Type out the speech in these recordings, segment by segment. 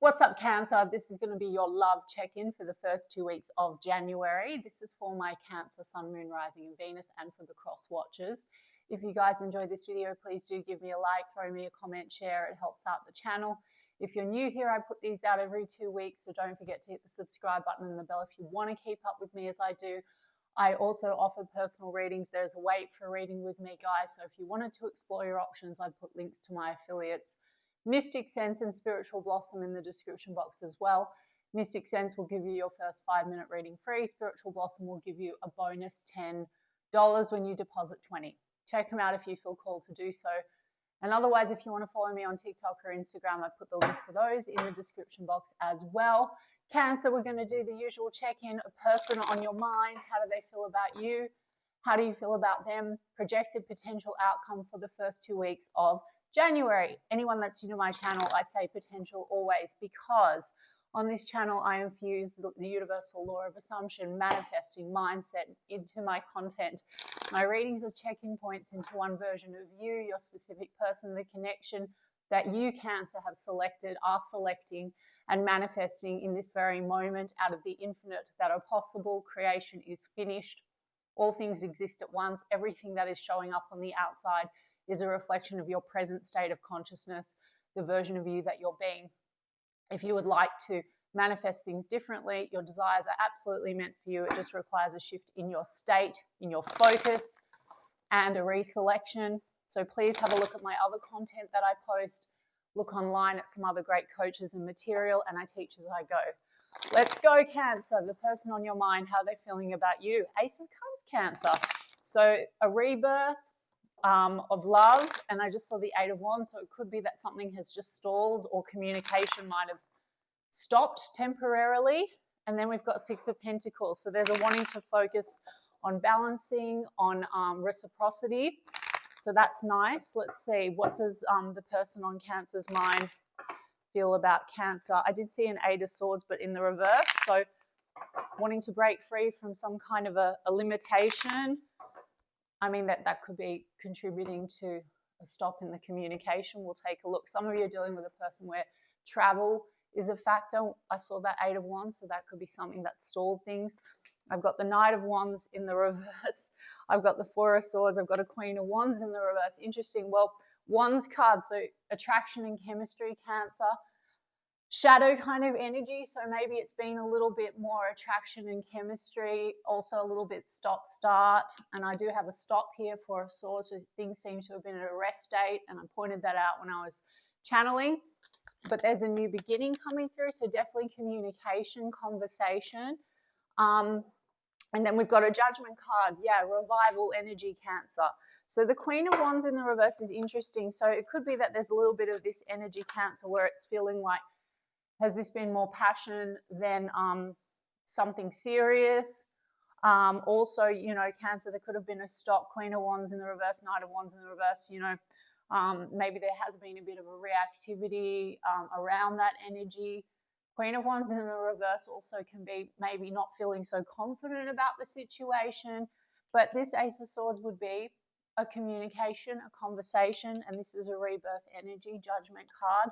What's up, Cancer? This is going to be your love check-in for the first 2 weeks of January. This is for my Cancer, Sun, Moon, Rising and Venus, and for the cross watchers. If you guys enjoyed this video, please do give me a like, throw me a comment, share. It helps out the channel. If you're new here, I put these out every 2 weeks, so don't forget to hit the subscribe button and the bell if you want to keep up with me as I do. I also offer personal readings. There's a wait for a reading with me, guys, so if you wanted to explore your options, I put links to my affiliates Mystic Sense and Spiritual Blossom in the description box as well. Mystic Sense will give you your first 5-minute reading free. Spiritual Blossom will give you a bonus $10 when you deposit $20. Check them out if you feel called to do so. And otherwise, if you want to follow me on TikTok or Instagram, I put the links to those in the description box as well. Cancer, we're going to do the usual check-in. A person on your mind. How do they feel about you? How do you feel about them? Projected potential outcome for the first 2 weeks of January. Anyone that's new to my channel, I say potential always, because on this channel I infuse the universal law of assumption, manifesting mindset into my content. My readings are check-in points into one version of you, your specific person, the connection that you, Cancer, have selected, are selecting and manifesting in this very moment out of the infinite that are possible. Creation is finished. All things exist at once. Everything that is showing up on the outside is a reflection of your present state of consciousness, the version of you that you're being. If you would like to manifest things differently, your desires are absolutely meant for you. It just requires a shift in your state, in your focus, and a reselection. So please have a look at my other content that I post. Look online at some other great coaches and material, and I teach as I go. Let's go, Cancer. The person on your mind, how are they feeling about you? Ace of Cups, Cancer. So a rebirth of love, and I just saw the Eight of Wands, so it could be that something has just stalled or communication might have stopped temporarily. And then we've got Six of Pentacles, so there's a wanting to focus on balancing, on reciprocity, so that's nice. Let's see, what does the person on Cancer's mind feel about Cancer? I did see an Eight of Swords, but in the reverse, so wanting to break free from some kind of a limitation. I mean, that could be contributing to a stop in the communication. We'll take a look. Some of you are dealing with a person where travel is a factor. I saw that Eight of Wands, so that could be something that stalled things. I've got the Knight of Wands in the reverse. I've got the Four of Swords. I've got a Queen of Wands in the reverse. Interesting. Well, Wands card, so attraction and chemistry, Cancer. Shadow kind of energy, so maybe it's been a little bit more attraction and chemistry, also a little bit stop-start, and I do have a stop here for a sword, so things seem to have been at a rest state, and I pointed that out when I was channeling, but there's a new beginning coming through, so definitely communication, conversation, and then we've got a Judgment card, yeah, revival energy, Cancer. So the Queen of Wands in the reverse is interesting, so it could be that there's a little bit of this energy, Cancer, where it's feeling like, has this been more passion than something serious? Also, you know, Cancer, there could have been a stop. Queen of Wands in the reverse, Knight of Wands in the reverse, you know, maybe there has been a bit of a reactivity around that energy. Queen of Wands in the reverse also can be maybe not feeling so confident about the situation, but this Ace of Swords would be a communication, a conversation, and this is a rebirth energy, Judgment card.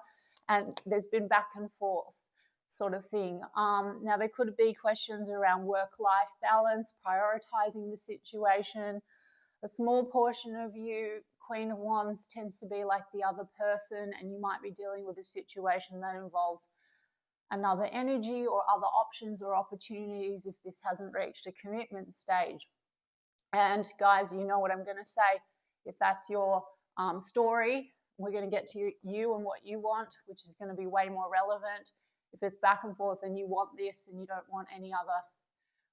And there's been back and forth sort of thing. Now, there could be questions around work-life balance, prioritizing the situation. A small portion of you, Queen of Wands, tends to be like the other person, and you might be dealing with a situation that involves another energy or other options or opportunities if this hasn't reached a commitment stage. And guys, you know what I'm going to say. If that's your story, we're going to get to you and what you want, which is going to be way more relevant. If it's back and forth and you want this and you don't want any other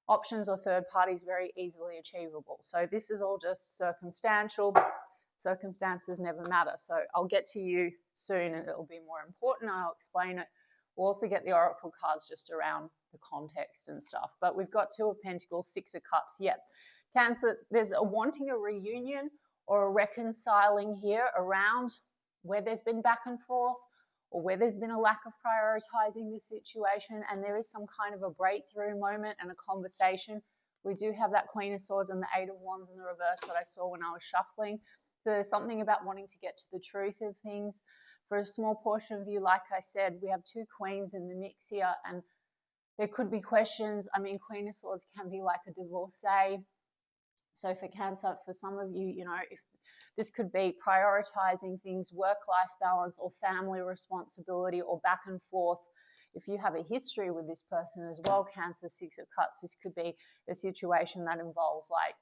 options or third parties, very easily achievable. So this is all just circumstantial. Circumstances never matter. So I'll get to you soon and it'll be more important. I'll explain it. We'll also get the Oracle cards just around the context and stuff. But we've got Two of Pentacles, Six of Cups. Yeah. Cancer, there's a wanting a reunion or a reconciling here around where there's been back and forth or where there's been a lack of prioritizing the situation, and there is some kind of a breakthrough moment and a conversation. We do have that Queen of Swords and the Eight of Wands in the reverse that I saw when I was shuffling. So there's something about wanting to get to the truth of things. For a small portion of you, like I said, we have two queens in the mix here, and there could be questions. I mean, Queen of Swords can be like a divorcee. So for Cancer, for some of you, you know, if this could be prioritizing things, work-life balance or family responsibility or back and forth. If you have a history with this person as well, Cancer, Six of Cups, this could be a situation that involves like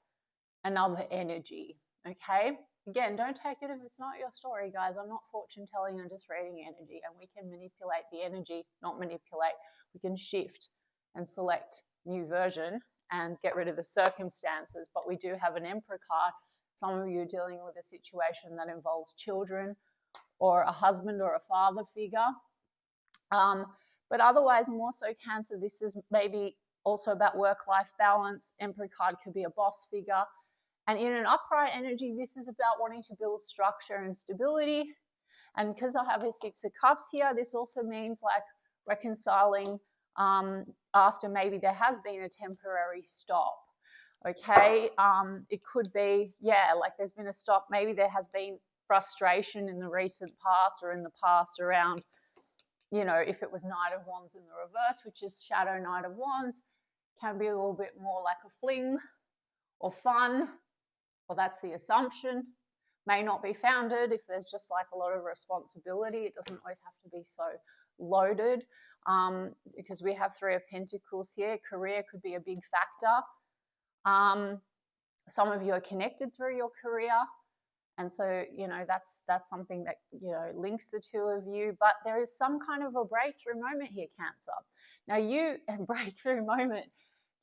another energy, okay? Again, don't take it if it's not your story, guys. I'm not fortune telling, I'm just reading energy, and we can manipulate the energy, not manipulate. We can shift and select new version and get rid of the circumstances. But we do have an Emperor card. Some of you are dealing with a situation that involves children or a husband or a father figure. But otherwise, more so Cancer, this is maybe also about work-life balance. Emperor card could be a boss figure. And in an upright energy, this is about wanting to build structure and stability. And because I have a Six of Cups here, this also means like reconciling after maybe there has been a temporary stop. Okay, it could be, yeah, like there's been a stop. Maybe there has been frustration in the recent past or in the past around, you know, if it was Knight of Wands in the reverse, which is Shadow Knight of Wands, can be a little bit more like a fling or fun, or that's the assumption. May not be founded if there's just like a lot of responsibility. It doesn't always have to be so loaded because we have Three of Pentacles here. Career could be a big factor. Some of you are connected through your career. And so, you know, that's something that, you know, links the two of you. But there is some kind of a breakthrough moment here, Cancer. Now you, breakthrough moment,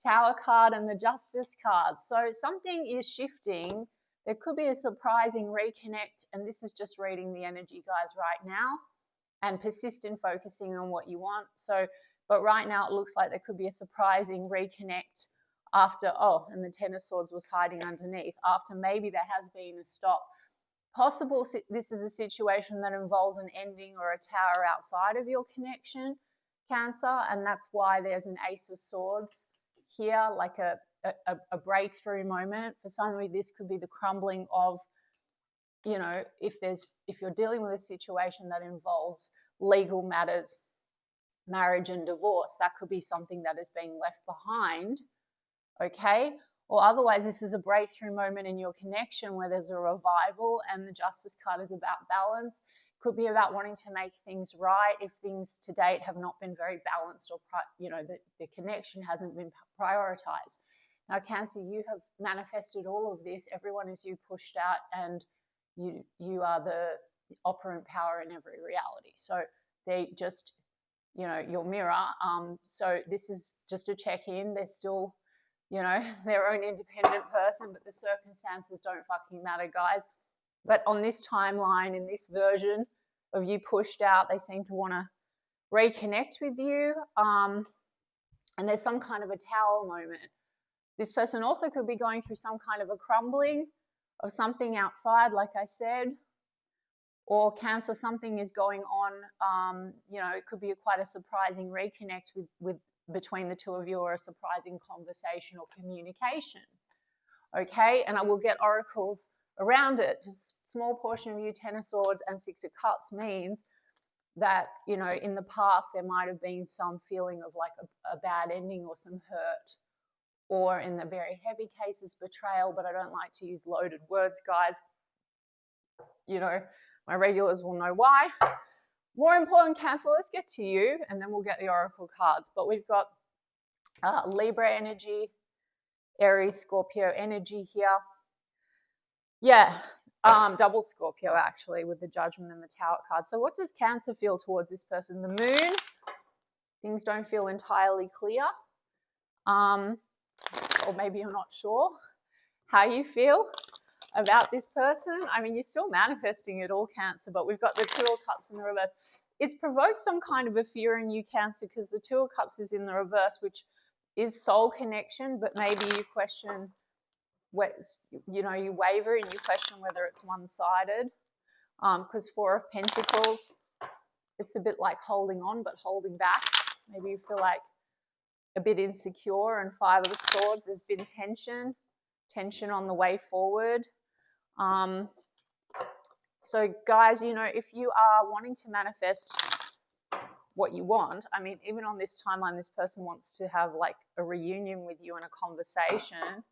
Tower card and the Justice card. So something is shifting. There could be a surprising reconnect. And this is just reading the energy, guys, right now. And persist in focusing on what you want. So, but right now it looks like there could be a surprising reconnect after, oh, and the Ten of Swords was hiding underneath. After maybe there has been a stop. Possible this is a situation that involves an ending or a tower outside of your connection, Cancer, and that's why there's an Ace of Swords here, like a breakthrough moment. For some of you, this could be the crumbling of, you know, if you're dealing with a situation that involves legal matters, marriage and divorce, that could be something that is being left behind, okay? Or otherwise, this is a breakthrough moment in your connection where there's a revival, and the Justice card is about balance. Could be about wanting to make things right if things to date have not been very balanced, or, you know, the connection hasn't been prioritized. Now, Cancer, you have manifested all of this. Everyone is you pushed out, and you are the operant power in every reality. So they just, you know, your mirror. So this is just a check-in. They're still, you know, their own independent person, but the circumstances don't fucking matter, guys. But on this timeline, in this version of you pushed out, they seem to want to reconnect with you. And there's some kind of a tower moment. This person also could be going through some kind of a crumbling of something outside, like I said. Or Cancer, something is going on. You know, it could be quite a surprising reconnect with between the two of you, or a surprising conversation or communication. Okay, and I will get oracles around it. Just a small portion of you, Ten of Swords and Six of Cups, means that, you know, in the past there might have been some feeling of like a bad ending or some hurt, or in the very heavy cases, betrayal. But I don't like to use loaded words, guys. You know, my regulars will know why. More important, Cancer, let's get to you, and then we'll get the oracle cards. But we've got Libra energy, Aries, Scorpio energy here. Yeah, double Scorpio actually, with the Judgment and the Tower card. So what does Cancer feel towards this person? The Moon, things don't feel entirely clear. Or maybe you're not sure how you feel about this person. I mean, you're still manifesting it all, Cancer, but we've got the Two of Cups in the reverse. It's provoked some kind of a fear in you, Cancer, because the Two of Cups is in the reverse, which is soul connection, but maybe you question, you know, you waver and you question whether it's one-sided. Because Four of Pentacles, it's a bit like holding on but holding back. Maybe you feel like a bit insecure. And Five of the Swords, there's been tension on the way forward. So guys, you know, if you are wanting to manifest what you want, I mean, even on this timeline, this person wants to have like a reunion with you and a conversation,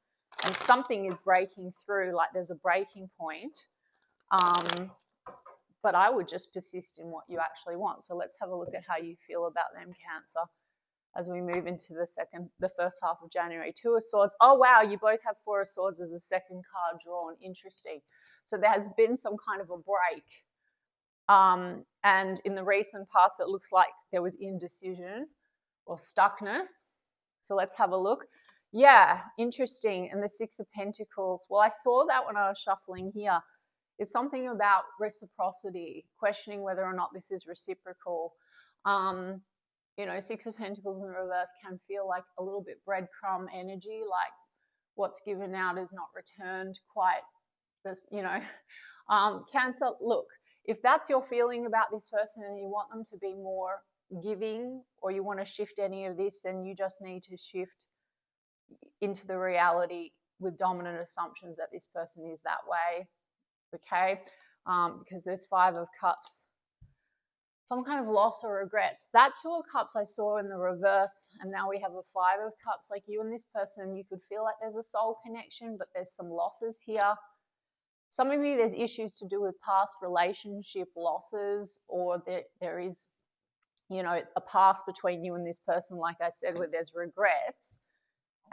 and something is breaking through, like there's a breaking point. But I would just persist in what you actually want. So let's have a look at how you feel about them, Cancer, as we move into the first half of January. Two of Swords. Oh, wow, you both have Four of Swords as a second card drawn. Interesting. So there has been some kind of a break. And in the recent past, it looks like there was indecision or stuckness. So let's have a look. Yeah, interesting. And the Six of Pentacles. Well, I saw that when I was shuffling here. It's something about reciprocity, questioning whether or not this is reciprocal. You know, Six of Pentacles in the reverse can feel like a little bit breadcrumb energy, like what's given out is not returned quite. This, you know, Cancer, look, if that's your feeling about this person and you want them to be more giving, or you want to shift any of this, then you just need to shift into the reality with dominant assumptions that this person is that way. Okay, because there's Five of Cups, some kind of loss or regrets. That Two of Cups I saw in the reverse, and now we have a Five of Cups. Like you and this person, you could feel like there's a soul connection, but there's some losses here. Some of you, there's issues to do with past relationship losses, or there is, you know, a past between you and this person, like I said, where there's regrets.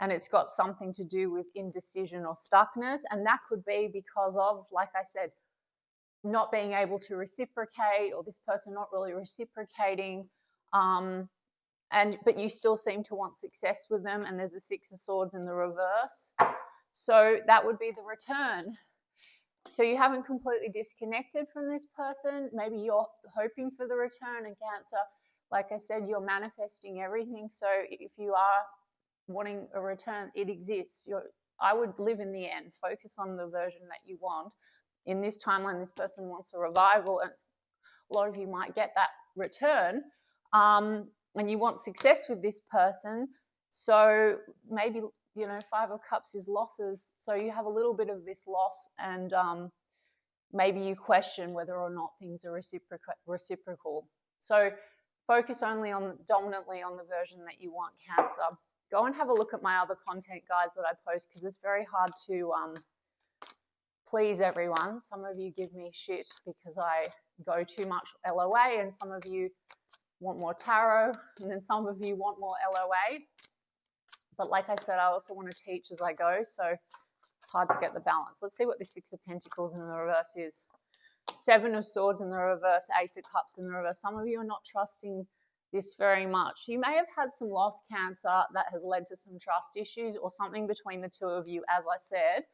And it's got something to do with indecision or stuckness. And that could be because of, like I said, not being able to reciprocate, or this person not really reciprocating. But you still seem to want success with them. And there's a Six of Swords in the reverse. So that would be the return. So you haven't completely disconnected from this person. Maybe you're hoping for the return. And Cancer, like I said, you're manifesting everything. So if you are wanting a return, it exists. I would live in the end, focus on the version that you want. In this timeline, this person wants a revival, and a lot of you might get that return, and you want success with this person. So maybe, you know, Five of Cups is losses. So you have a little bit of this loss, and maybe you question whether or not things are reciprocal. So focus only on, dominantly on the version that you want, Cancer. Go and have a look at my other content, guys, that I post, because it's very hard to please everyone. Some of you give me shit because I go too much LOA, and some of you want more tarot, and then some of you want more LOA. But like I said, I also want to teach as I go, so it's hard to get the balance. Let's see what the Six of Pentacles in the reverse is. Seven of Swords in the reverse, Ace of Cups in the reverse. Some of you are not trusting this very much. You may have had some lost, Cancer, that has led to some trust issues, or something between the two of you, as I said.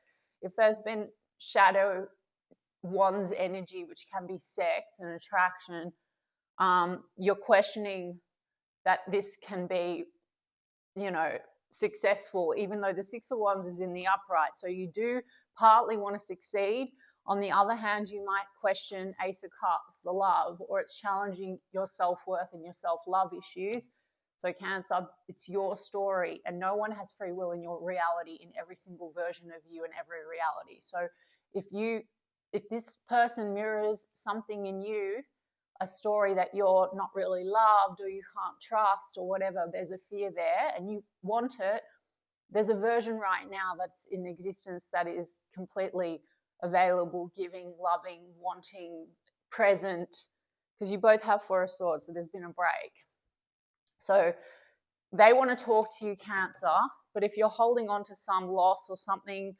If there's been shadow wands energy, which can be sex and attraction, you're questioning that this can be, you know, successful, even though the Six of Wands is in the upright. So you do partly want to succeed. On the other hand, you might question Ace of Cups, the love, or it's challenging your self-worth and your self-love issues. So Cancer, it's your story, and no one has free will in your reality, in every single version of you and every reality. So if this person mirrors something in you, a story that you're not really loved, or you can't trust, or whatever, there's a fear there and you want it, there's a version right now that's in existence that is completely available, giving, loving, wanting, present, because you both have Four of Swords, so there's been a break. So they want to talk to you, Cancer, but if you're holding on to some loss or something,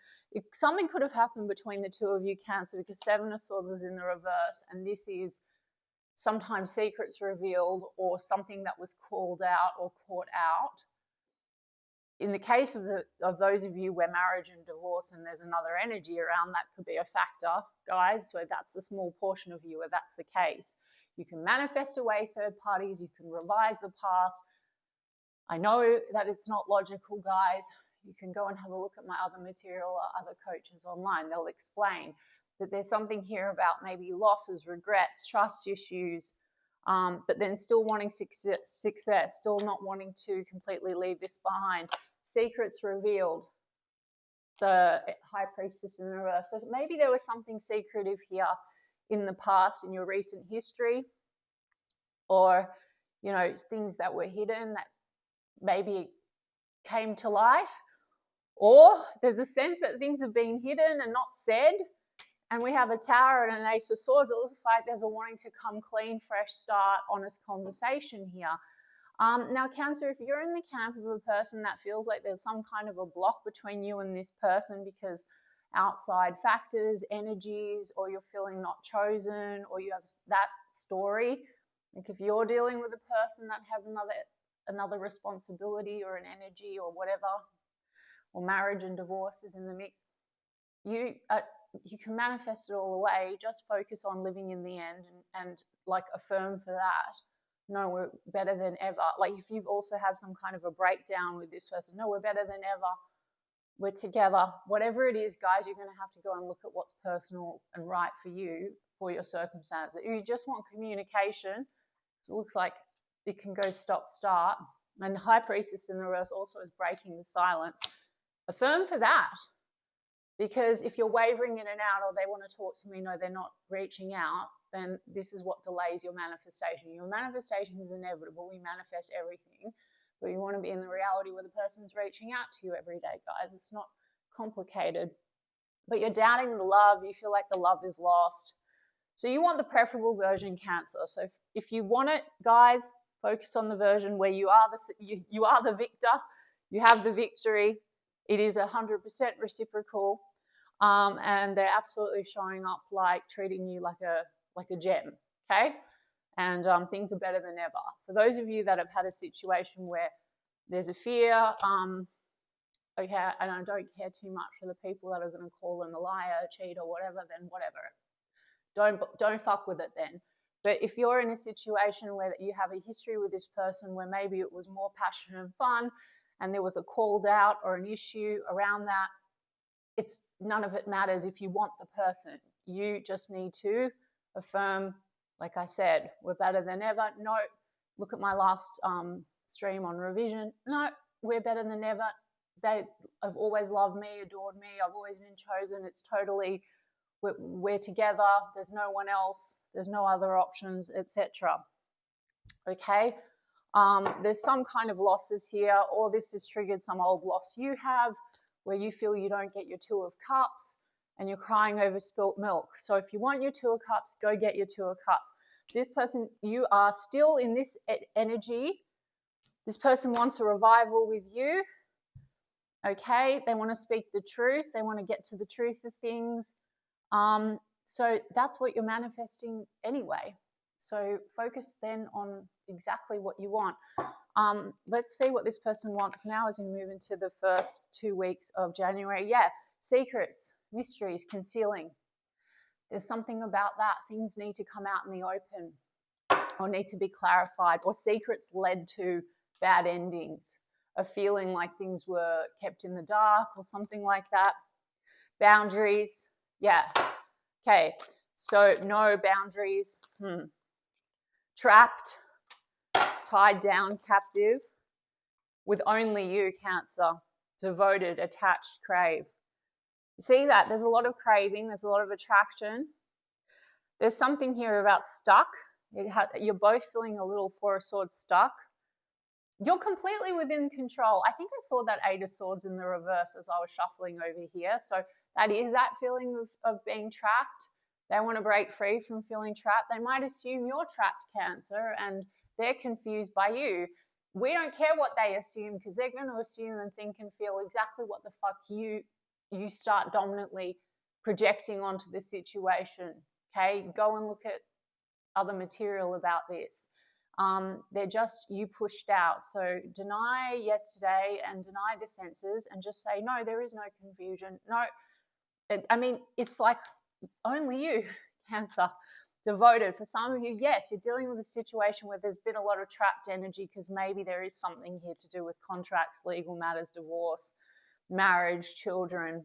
something could have happened between the two of you, Cancer, because Seven of Swords is in the reverse, and this is sometimes secrets revealed, or something that was called out or caught out. In the case of those of you where marriage and divorce and there's another energy around, that could be a factor, guys. So that's a small portion of you where that's the case. You can manifest away third parties. You can revise the past. I know that it's not logical, guys. You can go and have a look at my other material or other coaches online. They'll explain that there's something here about maybe losses, regrets, trust issues, but then still wanting success, still not wanting to completely leave this behind. Secrets revealed, the High Priestess in the reverse. So maybe there was something secretive here in the past, in your recent history, or, you know, things that were hidden that maybe came to light, or there's a sense that things have been hidden and not said, and we have a Tower and an Ace of Swords. It looks like there's a wanting to come clean, fresh start, honest conversation here. Now, Cancer, if you're in the camp of a person that feels like there's some kind of a block between you and this person because outside factors, energies, or you're feeling not chosen, or you have that story, like if you're dealing with a person that has another responsibility or an energy or whatever, or marriage and divorce is in the mix, you can manifest it all away. Just focus on living in the end and like affirm for that. No, we're better than ever. Like if you've also had some kind of a breakdown with this person, no, we're better than ever. We're together. Whatever it is, guys, you're going to have to go and look at what's personal and right for you, for your circumstances. You just want communication. So it looks like it can go stop, start. And High Priestess in the reverse also is breaking the silence. Affirm for that. Because if you're wavering in and out, or they want to talk to me, no, they're not reaching out, then this is what delays your manifestation. Your manifestation is inevitable. We manifest everything. But you want to be in the reality where the person's reaching out to you every day, guys. It's not complicated. But you're doubting the love. You feel like the love is lost. So you want the preferable version, Cancer. So if you want it, guys, focus on the version where you are the victor. You have the victory. It is 100% reciprocal. And they're absolutely showing up like treating you like a gem, okay? And things are better than ever. For those of you that have had a situation where there's a fear, okay, and I don't care too much for the people that are going to call them a liar, a cheat, or whatever, then whatever. Don't fuck with it then. But if you're in a situation where you have a history with this person where maybe it was more passion and fun, and there was a called out or an issue around that, none of it matters if you want the person. You just need to affirm, like I said, we're better than ever. No, look at my last stream on revision. No, we're better than ever. They have always loved me, adored me. I've always been chosen. It's totally, we're together. There's no one else. There's no other options, etc. Okay? There's some kind of losses here, or this has triggered some old loss you have, where you feel you don't get your Two of Cups and you're crying over spilt milk. So if you want your Two of Cups, go get your Two of Cups. This person, you are still in this energy. This person wants a revival with you. Okay, they want to speak the truth. They want to get to the truth of things. So that's what you're manifesting anyway. So focus then on exactly what you want. Let's see what this person wants now as we move into the first 2 weeks of January. Yeah, secrets, mysteries, concealing. There's something about that. Things need to come out in the open or need to be clarified, or secrets led to bad endings, a feeling like things were kept in the dark or something like that. Boundaries. Yeah. Okay. So no boundaries. Trapped, tied down, captive, with only you, Cancer. Devoted, attached, crave. You see that? There's a lot of craving. There's a lot of attraction. There's something here about stuck. You're both feeling a little Four of Swords stuck. You're completely within control. I think I saw that Eight of Swords in the reverse as I was shuffling over here. So that is that feeling of being trapped. They want to break free from feeling trapped. They might assume you're trapped, Cancer, and they're confused by you. We don't care what they assume, because they're going to assume and think and feel exactly what the fuck you start dominantly projecting onto the situation. Okay, go and look at other material about this. They're just you pushed out. So deny yesterday and deny the senses and just say, no, there is no confusion. No, I mean, it's like only you, Cancer. Devoted. For some of you, yes, you're dealing with a situation where there's been a lot of trapped energy, because maybe there is something here to do with contracts, legal matters, divorce, marriage, children.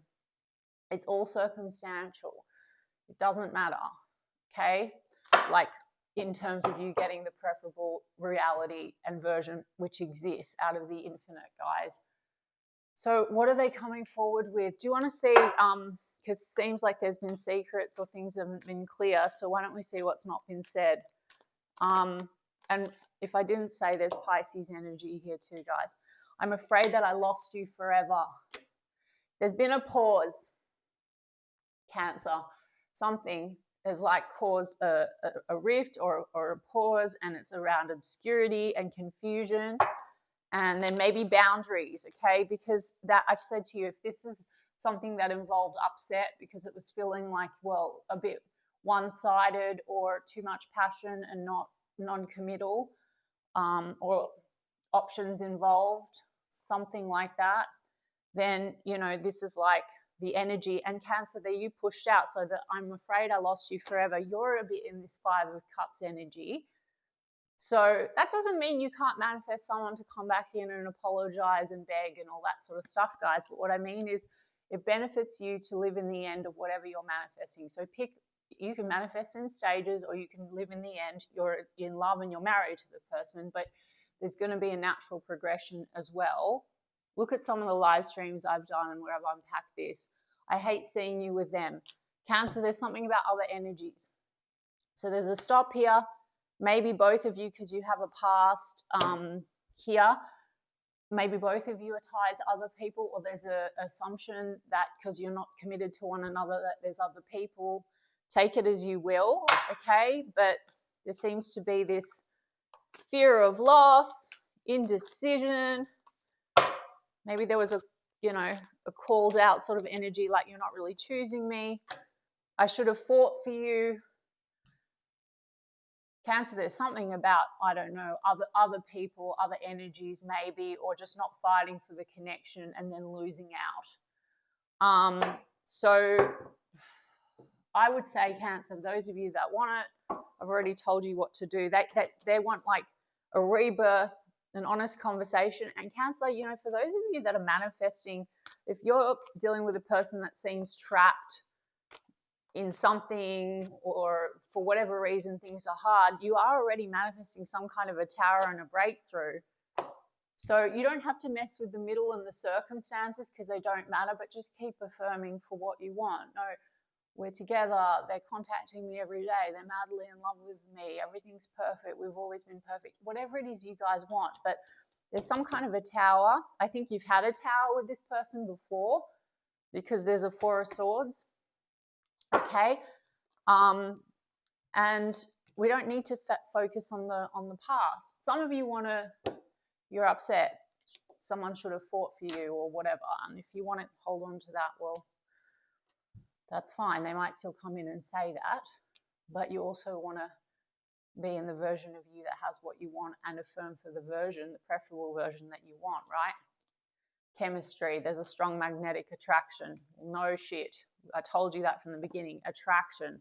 It's all circumstantial. It doesn't matter. Okay? Like, in terms of you getting the preferable reality and version which exists out of the infinite, guys. So what are they coming forward with? Do you want to see, because it seems like there's been secrets or things haven't been clear, so why don't we see what's not been said? And if I didn't say, there's Pisces energy here too, guys. I'm afraid that I lost you forever. There's been a pause, Cancer. Something has like caused a rift or a pause, and it's around obscurity and confusion. And then maybe boundaries, okay? Because that, I said to you, if this is something that involved upset because it was feeling like, well, a bit one-sided or too much passion and not non-committal, or options involved, something like that, then, you know, this is like the energy. And Cancer, there you pushed out, so that I'm afraid I lost you forever. You're a bit in this Five of Cups energy. So that doesn't mean you can't manifest someone to come back in and apologize and beg and all that sort of stuff, guys. But what I mean is it benefits you to live in the end of whatever you're manifesting. So you can manifest in stages, or you can live in the end. You're in love and you're married to the person, but there's going to be a natural progression as well. Look at some of the live streams I've done and where I've unpacked this. I hate seeing you with them. Cancer, there's something about other energies. So there's a stop here. Maybe both of you, because you have a past here, maybe both of you are tied to other people, or there's an assumption that because you're not committed to one another that there's other people. Take it as you will, okay? But there seems to be this fear of loss, indecision. Maybe there was a called out sort of energy, like you're not really choosing me. I should have fought for you. Cancer, there's something about, I don't know, other people, other energies maybe, or just not fighting for the connection and then losing out. So I would say, Cancer, those of you that want it, I've already told you what to do. They want like a rebirth, an honest conversation. And Cancer, you know, for those of you that are manifesting, if you're dealing with a person that seems trapped in something, or for whatever reason things are hard, you are already manifesting some kind of a tower and a breakthrough. So you don't have to mess with the middle and the circumstances, because they don't matter, but just keep affirming for what you want. No, we're together, they're contacting me every day, they're madly in love with me, everything's perfect, we've always been perfect, whatever it is you guys want. But there's some kind of a tower. I think you've had a tower with this person before, because there's a Four of Swords. Okay, and we don't need to focus on the past. Some of you you're upset. Someone should have fought for you or whatever. And if you want to hold on to that, well, that's fine. They might still come in and say that, but you also want to be in the version of you that has what you want and affirm for the preferable version that you want, right? Chemistry, there's a strong magnetic attraction. No shit. I told you that from the beginning. Attraction.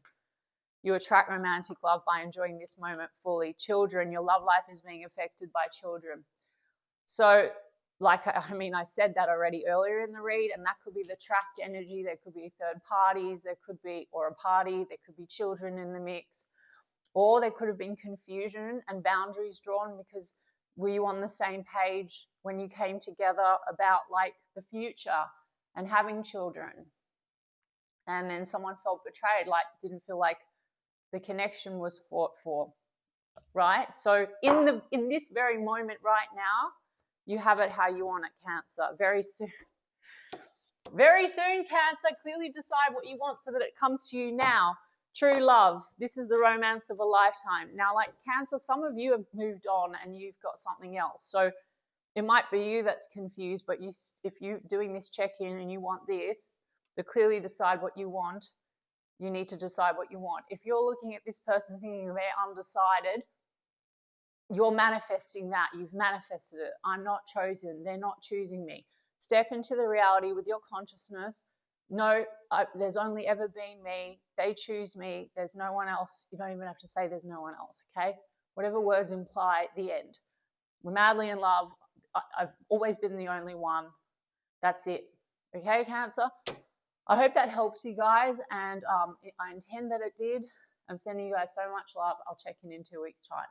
You attract romantic love by enjoying this moment fully. Children, your love life is being affected by children. So, I said that already earlier in the read, and that could be the trapped energy. There could be third parties, there could be, or a party, there could be children in the mix, or there could have been confusion and boundaries drawn because were you on the same page when you came together about like the future and having children? And then someone felt betrayed, like didn't feel like the connection was fought for, right? So in this very moment right now, you have it how you want it, Cancer. Very soon, Cancer, clearly decide what you want so that it comes to you now. True love. This is the romance of a lifetime. Now, like Cancer, some of you have moved on and you've got something else. So it might be you that's confused, but if you're doing this check-in and you want this, to clearly decide what you want, you need to decide what you want. If you're looking at this person thinking they're undecided, you're manifesting that. You've manifested it. I'm not chosen. They're not choosing me. Step into the reality with your consciousness. No, there's only ever been me. They choose me. There's no one else. You don't even have to say there's no one else, okay? Whatever words imply, the end. We're madly in love. I've always been the only one. That's it. Okay, Cancer? I hope that helps you guys, and I intend that it did. I'm sending you guys so much love. I'll check in 2 weeks' time.